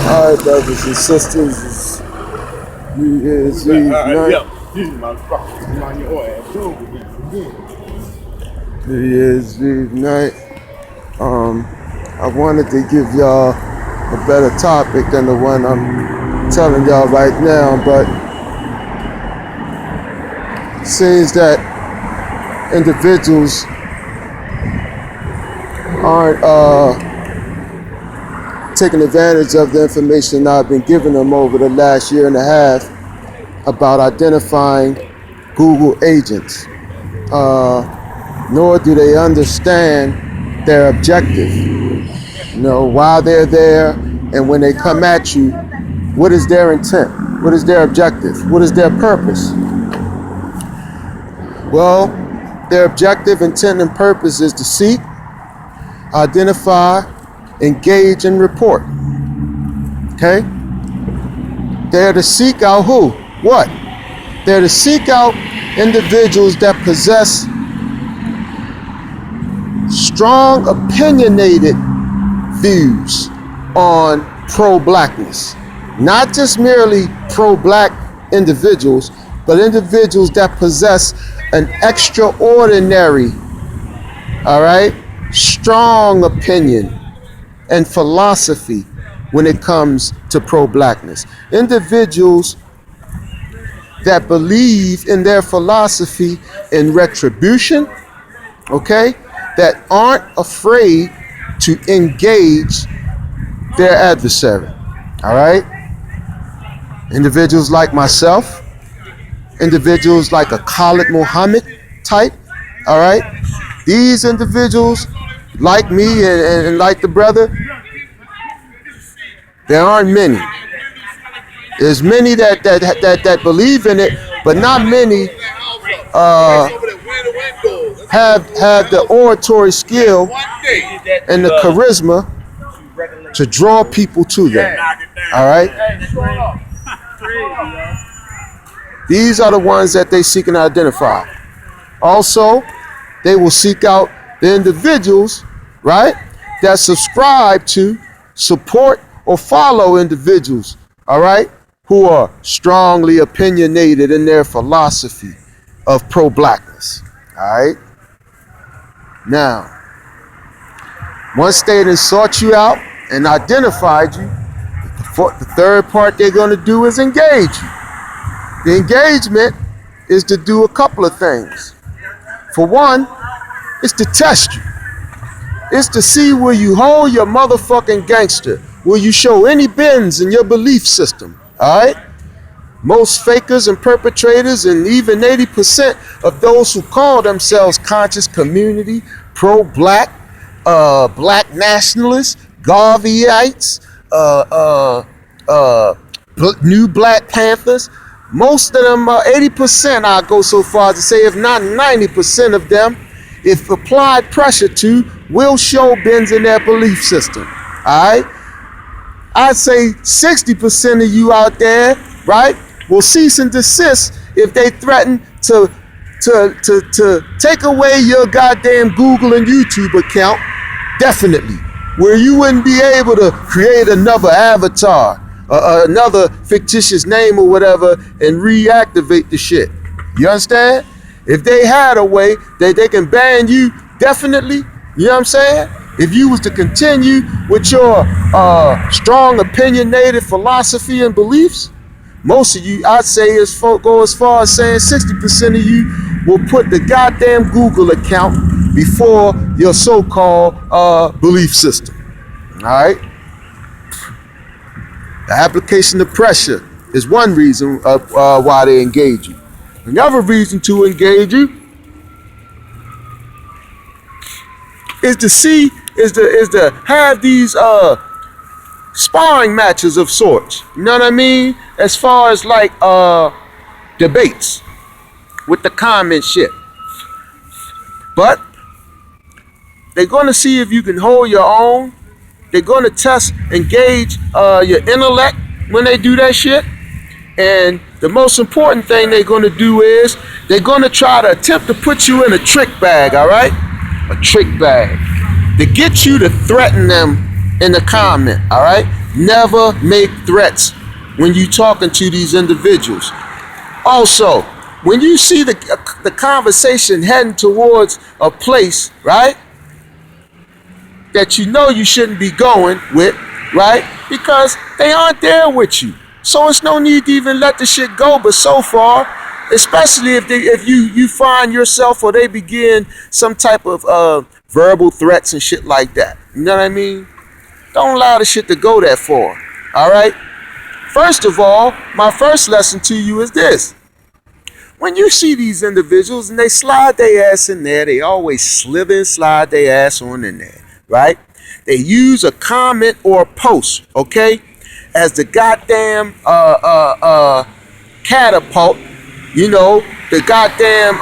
All right, brothers and sisters, it's New Year's Eve night. New Year's Eve night. I wanted to give y'all a better topic than the one I'm telling y'all right now, but it seems that individuals aren't taking advantage of the information I've been giving them over the last year and a half about identifying Google agents, nor do they understand their objective. You know, why they're there, and when they come at you, what is their intent? What is their objective? What is their purpose? Well, their objective, intent, and purpose is to seek, identify, engage, and report. Okay? They're to seek out who? What? They're to seek out individuals that possess strong, opinionated views on pro-blackness. Not just merely pro-black individuals, but individuals that possess an extraordinary, all right, strong opinion and philosophy when it comes to pro-blackness. Individuals that believe in their philosophy in retribution, okay, that aren't afraid to engage their adversary, all right? Individuals like myself, individuals like a Khalid Muhammad type, all right? These individuals, like me and like the brother, there aren't many. There's many that believe in it, but not many have the oratory skill and the charisma to draw people to them. All right? These are the ones that they seek and identify. Also, they will seek out the individuals, right, that subscribe to, support, or follow individuals, all right, who are strongly opinionated in their philosophy of pro-blackness. All right? Now, once they done sought you out and identified you, the third part they're going to do is engage you. The engagement is to do a couple of things. For one, it's to test you. It's to see will you hold your motherfucking gangster. Will you show any bends in your belief system? All right? Most fakers and perpetrators, and even 80% of those who call themselves conscious community, pro-black, black nationalists, Garveyites, new Black Panthers, most of them, 80%, I'll go so far as to say, if not 90% of them, if applied pressure to, will show bends in their belief system. All right? I'd say 60% of you out there, right, will cease and desist if they threaten to take away your goddamn Google and YouTube account, definitely, where you wouldn't be able to create another avatar, another fictitious name or whatever, and reactivate the shit. You understand? If they had a way that they can ban you, definitely, you know what I'm saying? If you was to continue with your strong opinionated philosophy and beliefs, most of you, I'd say, go as far as saying 60% of you will put the goddamn Google account before your so-called belief system. All right? The application of pressure is one reason why they engage you. Another reason to engage you is to have these sparring matches of sorts. You know what I mean? As far as like debates with the comment shit. But they're gonna see if you can hold your own. They're gonna test, engage your intellect when they do that shit. And the most important thing they're gonna do is they're gonna try to attempt to put you in a trick bag, all right? A trick bag. To get you to threaten them in the comment, all right? Never make threats when you talking to these individuals. Also, when you see the conversation heading towards a place, right, that you know you shouldn't be going with, right, because they aren't there with you. So it's no need to even let the shit go. But so far, especially if you find yourself or they begin some type of verbal threats and shit like that, you know what I mean? Don't allow the shit to go that far, all right? First of all, my first lesson to you is this. When you see these individuals and they slide their ass in there, they always slither and slide their ass on in there, right? They use a comment or a post, okay, as the goddamn catapult, you know, the goddamn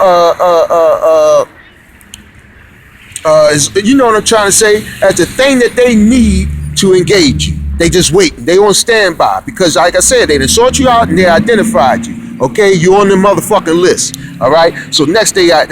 you know what I'm trying to say, as the thing that they need to engage you. They just wait. They on standby because, like I said, they done sought you out and they identified you. Okay, you're on the motherfucking list. All right. So next they got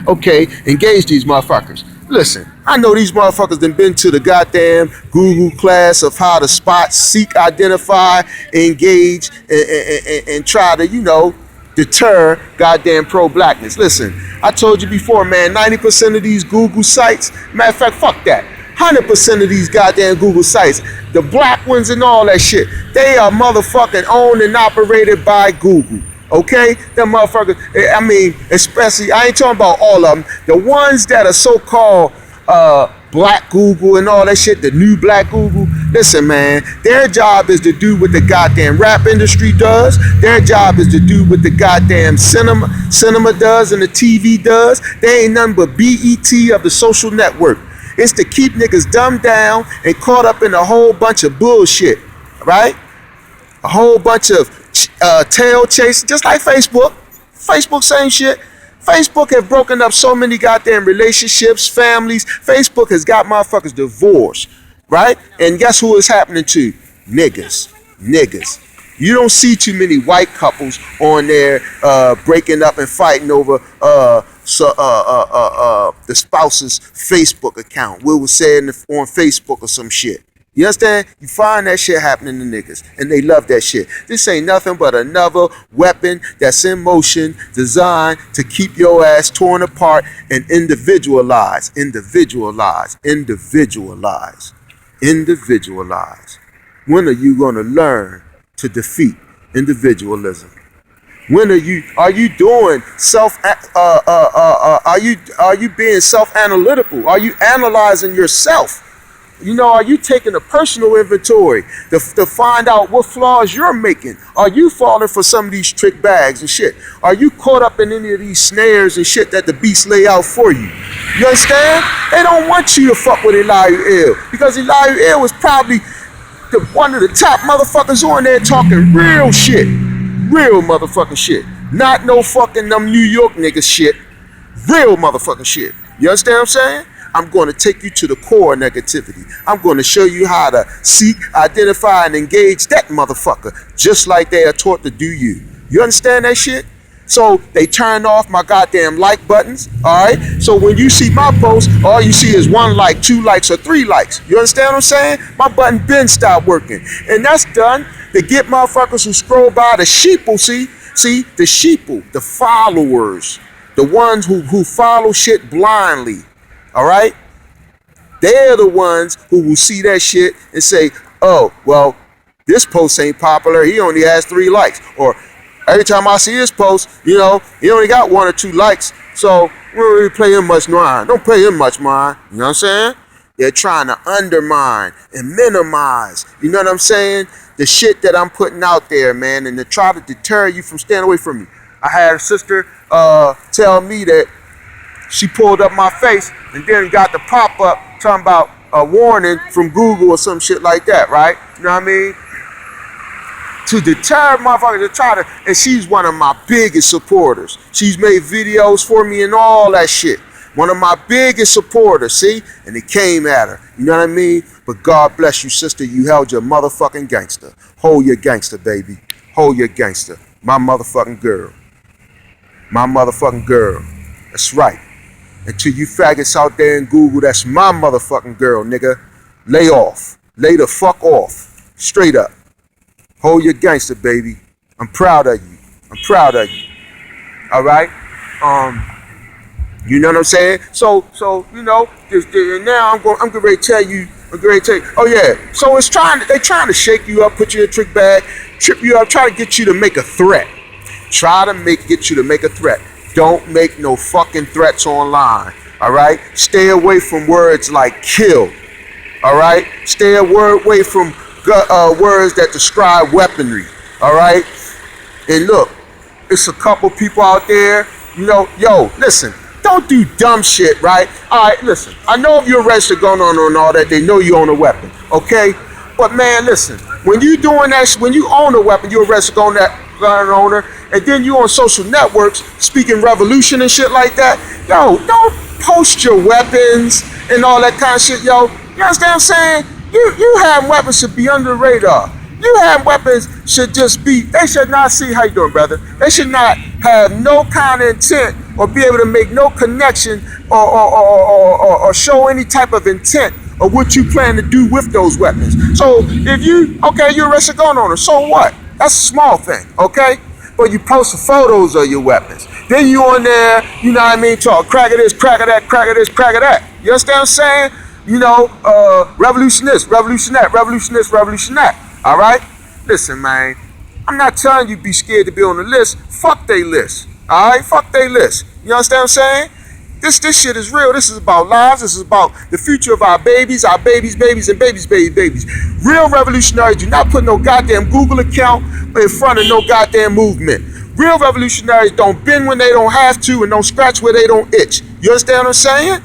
okay, engage these motherfuckers. Listen, I know these motherfuckers done been to the goddamn Google class of how to spot, seek, identify, engage, and try to, you know, deter goddamn pro-blackness. Listen, I told you before, man, 90% of these Google sites, matter of fact, fuck that. 100% of these goddamn Google sites, the black ones and all that shit, they are motherfucking owned and operated by Google. Okay? Them motherfuckers, I mean, especially, I ain't talking about all of them. The ones that are so-called black Google and all that shit, the new black Google. Listen, man, their job is to do what the goddamn rap industry does. Their job is to do what the goddamn cinema does and the TV does. They ain't nothing but BET of the social network. It's to keep niggas dumbed down and caught up in a whole bunch of bullshit, right? A whole bunch of tail chasing, just like Facebook. Facebook, same shit. Facebook have broken up so many goddamn relationships, families. Facebook has got motherfuckers divorced, right? And guess who it's happening to? Niggas. You don't see too many white couples on there breaking up and fighting over the spouse's Facebook account. We will say on Facebook or some shit. You understand? You find that shit happening to niggas, and they love that shit. This ain't nothing but another weapon that's in motion, designed to keep your ass torn apart and individualized. When are you gonna learn to defeat individualism? When are you doing are you being self-analytical? Are you analyzing yourself? You know, are you taking a personal inventory to find out what flaws you're making? Are you falling for some of these trick bags and shit? Are you caught up in any of these snares and shit that the beast lay out for you? You understand? They don't want you to fuck with Elihu because Elihu was probably one of the top motherfuckers on there talking real shit. Real motherfucking shit. Not no fucking them New York niggas shit. Real motherfucking shit. You understand what I'm saying? I'm going to take you to the core of negativity. I'm going to show you how to seek, identify, and engage that motherfucker just like they are taught to do you. You understand that shit? So they turn off my goddamn like buttons, all right? So when you see my post, all you see is 1 like, 2 likes, or 3 likes. You understand what I'm saying? My button been stopped working. And that's done to get motherfuckers who scroll by the sheeple, see the sheeple, the followers, the ones who follow shit blindly. All right? They're the ones who will see that shit and say, oh, well, this post ain't popular. He only has 3 likes. Or every time I see his post, you know, he only got 1 or 2 likes. So we don't really pay him much mind. Don't pay him much mind. You know what I'm saying? They're trying to undermine and minimize, you know what I'm saying, the shit that I'm putting out there, man, and to try to deter you from staying away from me. I had a sister tell me that she pulled up my face and then got the pop-up talking about a warning from Google or some shit like that, right? You know what I mean? To deter motherfuckers to try to, and she's one of my biggest supporters. She's made videos for me and all that shit. One of my biggest supporters, see? And it came at her. You know what I mean? But God bless you, sister. You held your motherfucking gangster. Hold your gangster, baby. Hold your gangster. My motherfucking girl. My motherfucking girl. That's right. And to you faggots out there in Google, that's my motherfucking girl, nigga. Lay off. Lay the fuck off. Straight up. Hold your gangster, baby. I'm proud of you. I'm proud of you. All right? You know what I'm saying? So you know, now I'm getting ready to tell you. Oh yeah. So they're trying to shake you up, put you in a trick bag, trip you up, try to get you to make a threat. Get you to make a threat. Don't make no fucking threats online. All right? Stay away from words like kill. All right? Stay away from words that describe weaponry. All right? And look, it's a couple people out there, you know, yo, listen, don't do dumb shit, right? All right, listen, I know if you're registered gun owner and all that, they know you own a weapon, okay? But man, listen, when you doing that, when you own a weapon, you're a registered gun owner, and then you on social networks speaking revolution and shit like that, yo, don't post your weapons and all that kind of shit, yo. You understand what I'm saying? You have weapons should be under the radar. You have weapons should just be, they should not see, how you doing, brother? They should not have no kind of intent or be able to make no connection or show any type of intent of what you plan to do with those weapons. So if you're a registered gun owner, so what? That's a small thing, okay? But you post photos of your weapons. Then you on there, you know what I mean, talk crack of this, crack of that, crack of this, crack of that. You understand what I'm saying? You know, revolution this, revolution that, revolution this, revolution that. All right? Listen, man. I'm not telling you be scared to be on the list. Fuck they list. All right? Fuck they list. You understand what I'm saying? This shit is real. This is about lives. This is about the future of our babies, and babies, babies. Real revolutionaries do not put no goddamn Google account in front of no goddamn movement. Real revolutionaries don't bend when they don't have to and don't scratch where they don't itch. You understand what I'm saying?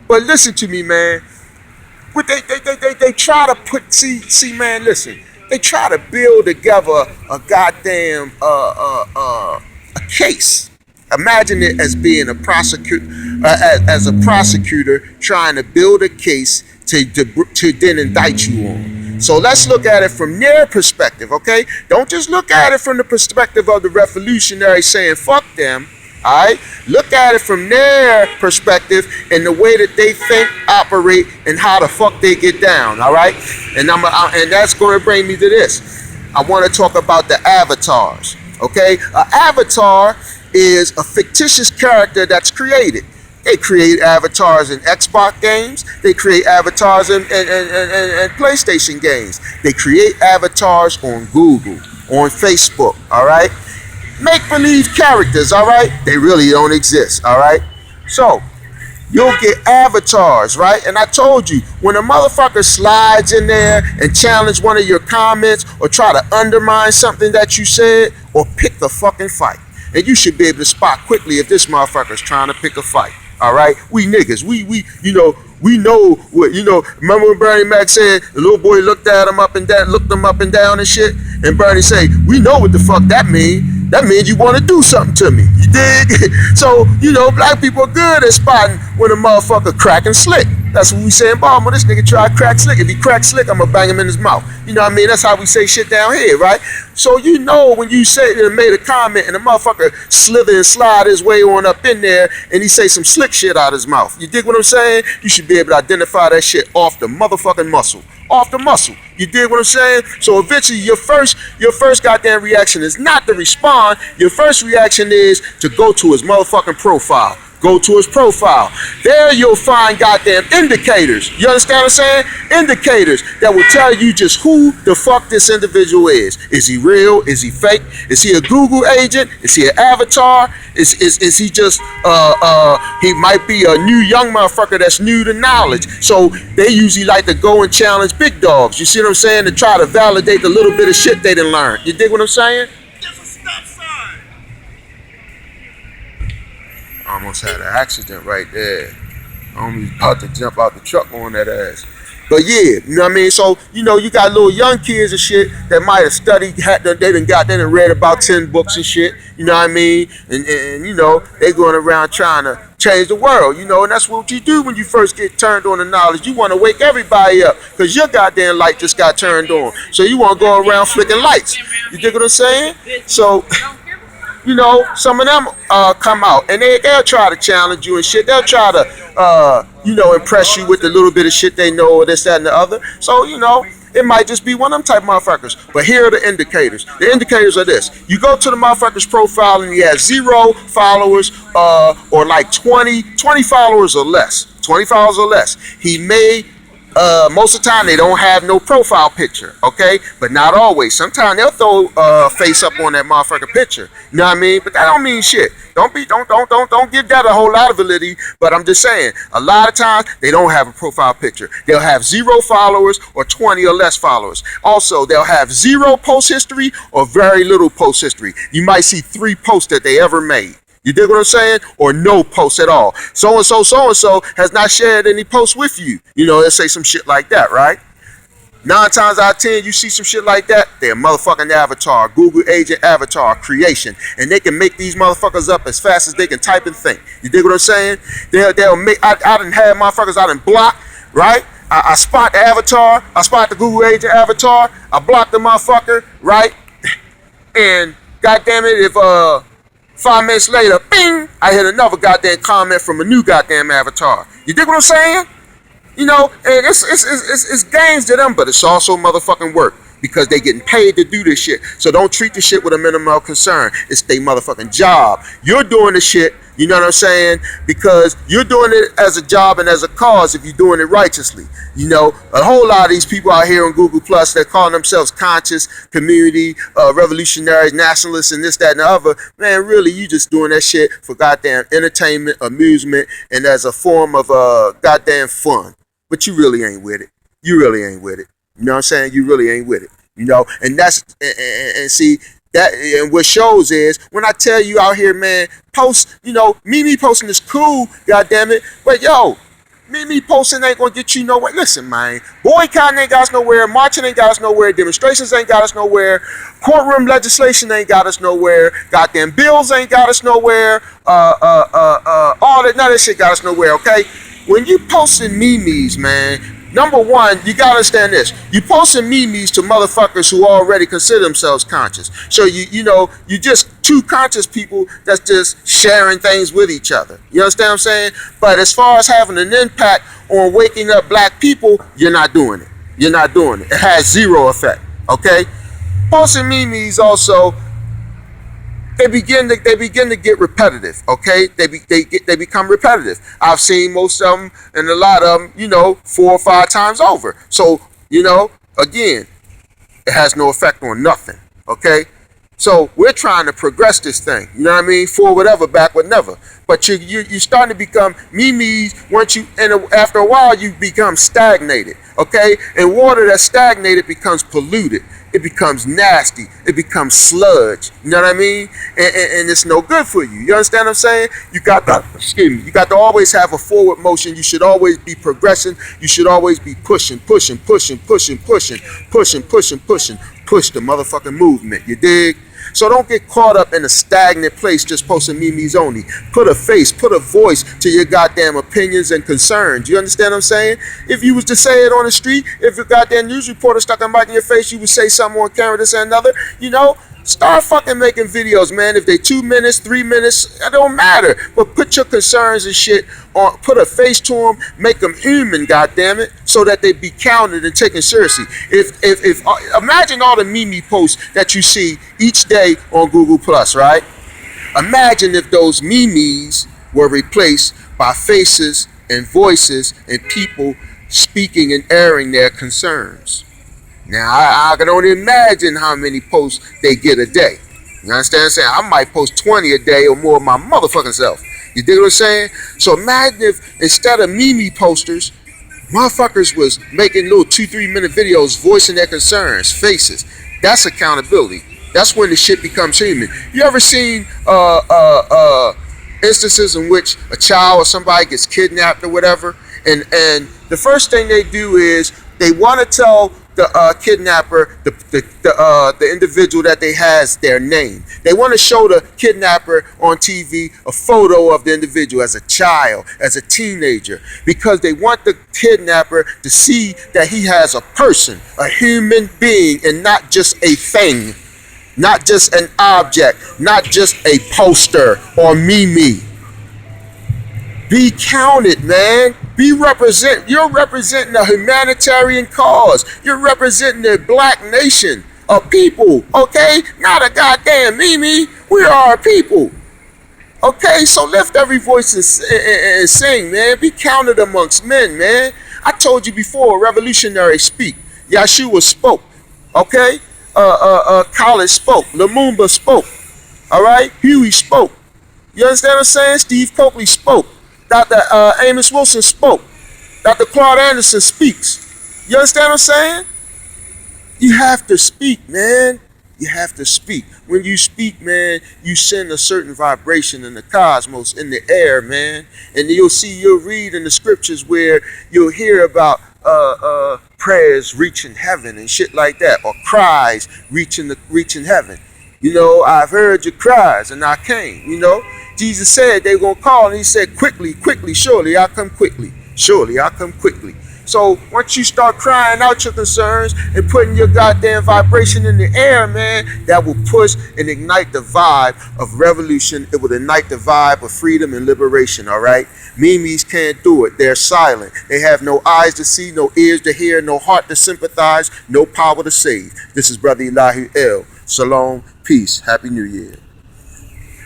But listen to me, man. What they try to put, see, man, listen. They try to build together a goddamn a case. Imagine it as being a prosecutor, as a prosecutor trying to build a case to then indict you on. So let's look at it from their perspective, okay? Don't just look at it from the perspective of the revolutionary saying fuck them. All right, look at it from their perspective and the way that they think, operate, and how the fuck they get down. All right, and that's going to bring me to this. I want to talk about the avatars. Okay, an avatar is a fictitious character that's created. They create avatars in Xbox games. They create avatars in PlayStation games. They create avatars on Google, on Facebook. All right. Make-believe characters, all right? They really don't exist, all right? So, you'll get avatars, right? And I told you, when a motherfucker slides in there and challenge one of your comments or try to undermine something that you said or pick the fucking fight, and you should be able to spot quickly if this motherfucker's trying to pick a fight, all right? We niggas, we know what, remember when Bernie Mac said the little boy looked him up and down and shit? And Bernie say, we know what the fuck that mean. That means you want to do something to me. You dig? So, black people are good at spotting when a motherfucker cracking slick. That's what we say in Baltimore. This nigga try to crack slick. If he crack slick, I'm going to bang him in his mouth. You know what I mean? That's how we say shit down here, right? So when you say and made a comment and the motherfucker slither and slide his way on up in there and he say some slick shit out his mouth. You dig what I'm saying? You should be able to identify that shit off the motherfucking muscle. Off the muscle. You dig what I'm saying? So eventually your first goddamn reaction is not to respond. Your first reaction is to go to his motherfucking profile. Go to his profile. There you'll find goddamn indicators. You understand what I'm saying? Indicators that will tell you just who the fuck this individual is. Is he real? Is he fake? Is he a Google agent? Is he an avatar? Is he just he might be a new young motherfucker that's new to knowledge. So they usually like to go and challenge big dogs. You see what I'm saying? To try to validate the little bit of shit they didn't learn. You dig what I'm saying? I almost had an accident right there. I'm about to jump out the truck on that ass. But yeah, you know what I mean? So, you got little young kids and shit that might have studied, they done read about 10 books and shit, you know what I mean? And they going around trying to change the world, and that's what you do when you first get turned on to knowledge. You want to wake everybody up because your goddamn light just got turned on. So you want to go around flicking lights. You dig what I'm saying? So, you know, some of them come out and they'll try to challenge you and shit. They'll try to, you know, impress you with the little bit of shit they know or this, that, and the other. So, you know, it might just be one of them type motherfuckers. But here are the indicators. The indicators are this. You go to the motherfucker's profile and he has 0 followers or like 20 followers or less. 20 followers or less. He may, most of the time they don't have no profile picture, okay? But not always. Sometimes they'll throw a face up on that motherfucker picture. You know what I mean? But that don't mean shit. Don't give that a whole lot of validity. But I'm just saying, a lot of times they don't have a profile picture. They'll have 0 followers or 20 or less followers. Also, they'll have 0 post history or very little post history. You might see 3 posts that they ever made. You dig what I'm saying? Or no posts at all. So-and-so has not shared any posts with you. You know, let's say some shit like that, right? 9 times out of 10, you see some shit like that, they're a motherfucking avatar, Google agent avatar creation. And they can make these motherfuckers up as fast as they can type and think. You dig what I'm saying? They'll make, I done had motherfuckers I done block, right? I spot the avatar, I spot the Google agent avatar, I block the motherfucker, right? And goddamn it, if 5 minutes later, bing, I hit another goddamn comment from a new goddamn avatar. You dig what I'm saying? You know, and it's games to them, but it's also motherfucking work because they getting paid to do this shit. So don't treat the shit with a minimal concern. It's their motherfucking job. You're doing the shit, you know what I'm saying? Because you're doing it as a job and as a cause if you're doing it righteously. You know, a whole lot of these people out here on Google Plus, they're calling themselves conscious, community, revolutionaries, nationalists, and this, that, and the other. Man, really, you just doing that shit for goddamn entertainment, amusement, and as a form of goddamn fun. But you really ain't with it. You really ain't with it. You know what I'm saying? You really ain't with it. You know, and that's and see that, and what shows is when I tell you out here, man, post. You know, me posting is cool, goddamn it. But yo, me posting ain't gonna get you nowhere. Listen, man, boycotting ain't got us nowhere. Marching ain't got us nowhere. Demonstrations ain't got us nowhere. Courtroom legislation ain't got us nowhere. Goddamn bills ain't got us nowhere. All that, none of that shit got us nowhere. Okay. When you posting memes, man, number one, you gotta understand this. You posting memes to motherfuckers who already consider themselves conscious. So you know, you just 2 conscious people that's just sharing things with each other. You understand what I'm saying? But as far as having an impact on waking up black people, you're not doing it. You're not doing it. It has 0 effect. Okay? Posting memes also, they begin to get repetitive, okay? They become repetitive. I've seen most of them and a lot of them, you know, 4 or 5 times over. So, you know, again, it has no effect on nothing, okay? So we're trying to progress this thing, you know what I mean? Forward whatever, backward never. But you're starting to become memes once you, and after a while you become stagnated, okay? And water that's stagnated becomes polluted. It becomes nasty. It becomes sludge. You know what I mean? And it's no good for you. You understand what I'm saying? You got to always have a forward motion. You should always be progressing. You should always be pushing. Push the motherfucking movement. You dig? So don't get caught up in a stagnant place just posting memes only. Put a face, put a voice to your goddamn opinions and concerns. You understand what I'm saying? If you was to say it on the street, if a goddamn news reporter stuck a mic in your face, you would say something on camera, this and another. You know, start fucking making videos, man. If they 2 minutes, 3 minutes, it don't matter. But put your concerns and shit on, put a face to them, make them human, goddammit, so that they be counted and taken seriously. If imagine all the meme posts that you see each day on Google Plus, right? Imagine if those memes were replaced by faces and voices and people speaking and airing their concerns. Now, I can only imagine how many posts they get a day. You understand what I'm saying? I might post 20 a day or more of my motherfucking self. You dig what I'm saying? So imagine if instead of meme posters, motherfuckers was making little 2-3 minute videos voicing their concerns, faces. That's accountability. That's when the shit becomes human. You ever seen instances in which a child or somebody gets kidnapped or whatever, and the first thing they do is they want to tell the kidnapper, the individual that they has their name. They want to show the kidnapper on TV a photo of the individual as a child, as a teenager, because they want the kidnapper to see that he has a person, a human being, and not just a thing. not just an object, not just a poster or meme. Be counted, man. You're representing a humanitarian cause. You're representing the black nation, a people, okay? Not a goddamn meme. We are a people. Okay, so lift every voice and sing, man. Be counted amongst men, man. I told you before, revolutionaries speak. Yeshua spoke. Okay? College spoke. Lumumba spoke. All right? Huey spoke. You understand what I'm saying? Steve Coakley spoke. Dr. Amos Wilson spoke. Dr. Claude Anderson speaks. You understand what I'm saying? You have to speak, man. You have to speak. When you speak, man, you send a certain vibration in the cosmos, in the air, man. And you'll read in the scriptures where you'll hear about prayers reaching heaven and shit like that, or cries reaching heaven. You know, I've heard your cries and I came, you know. Jesus said they were going to call, and he said, quickly, quickly, surely I'll come quickly. Surely I'll come quickly. So once you start crying out your concerns and putting your goddamn vibration in the air, man, that will push and ignite the vibe of revolution. It will ignite the vibe of freedom and liberation, all right? Memes can't do it. They're silent. They have no eyes to see, no ears to hear, no heart to sympathize, no power to save. This is Brother Elihu L. Shalom, peace, Happy New Year.